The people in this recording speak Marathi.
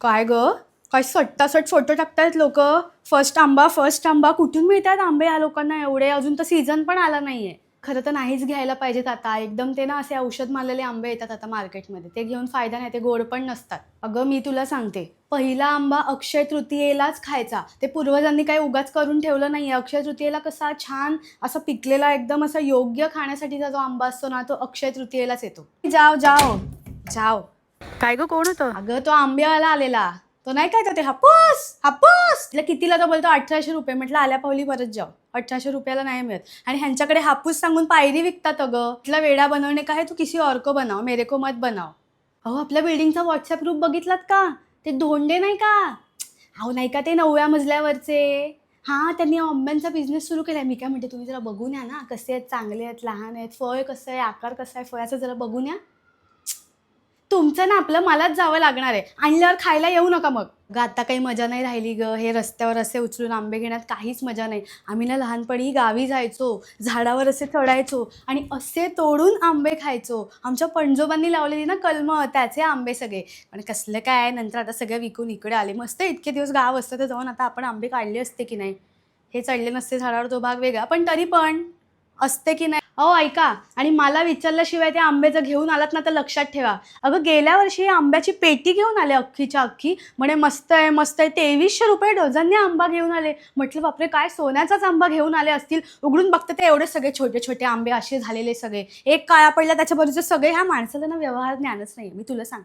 काय ग? काय सट्टासट फोटो टाकतायत लोक. फर्स्ट आंबा फर्स्ट आंबा. कुठून मिळतात आंबे या लोकांना एवढे? अजून तर सीझन पण आला नाहीये. खरं तर नाहीच घ्यायला पाहिजेत आता. एकदम ते ना असे औषध मारलेले आंबे येतात आता मार्केटमध्ये. ते घेऊन फायदा नाही, ते गोड पण नसतात. अगं मी तुला सांगते, पहिला आंबा अक्षय तृतीयेलाच खायचा. ते पूर्वजांनी काही उगाच करून ठेवलं नाहीये. अक्षय तृतीयेला कसा छान असा पिकलेला एकदम असा योग्य खाण्यासाठीचा जो आंबा असतो ना, तो अक्षय तृतीयेलाच येतो. जाओ जाओ जाओ. काय ग, कोण होतं? अगं तो आंबेवाला आलेला. तो नाही काय ते हापूस हापूस, तिला कितीला तो बोलतो 1800 रुपये. म्हटलं आल्या पावली परत जाऊ, 1800 रुपयाला नाही मिळत. आणि ह्यांच्याकडे हापूस सांगून पायरी विकतात. अगं तिला वेडा बनवणे काय, तू किसी और को बनाव, मेरे को मत बनाव. अहो आपल्या बिल्डिंगचा व्हॉट्सअप ग्रुप बघितलात का? ते धोंडे नाही का? अहो नाही का ते 9व्या मजल्यावरचे? हां, त्यांनी आंब्यांचा बिझनेस सुरू केलाय. मी काय म्हणते, तुम्ही जरा बघून या ना, कसे आहेत, चांगले आहेत, लहान आहेत, फळ कसं आहे, आकार कसा आहे फळाचा, जरा बघून या. तुमचं ना आपलं मलाच जावं लागणार आहे. आणल्यावर खायला येऊ नका मग. गं आता काही मजा नाही राहिली गं. हे रस्त्यावर असे उचलून आंबे घेण्यात काहीच मजा नाही. आम्ही ना लहानपणी गावी जायचो, झाडावर असे चढायचो आणि असे तोडून आंबे खायचो. आमच्या पणजोबांनी लावलेली ना कलमं, त्याचे आंबे सगळे. आणि कसलं काय, नंतर आता सगळं विकून इकडे आले. मस्त इतके दिवस गाव असतं तर जाऊन आता आपण आंबे काढले असते की नाही. हे चढले नसते झाडावर, तो भाग वेगळा. पण तरी पण असते की नाही. अहो ऐका, आणि मला विचारल्याशिवाय ते आंबे जर घेऊन आलात ना तर लक्षात ठेवा. अगं गेल्या वर्षी आंब्याची पेटी घेऊन आले अख्खीच्या अख्खी. म्हणे मस्त आहे मस्त आहे, 2300 रुपये डझनने आंबा घेऊन आले. म्हटलं बापरे, काय सोन्याचाच आंबा घेऊन आले असतील. उघडून बघते ते एवढे सगळे छोटे छोटे आंबे असे झालेले सगळे. एक काळा पडला त्याच्याबरोबर सगळे. ह्या माणसाला ना व्यवहार ज्ञानच नाही, मी तुला सांगते.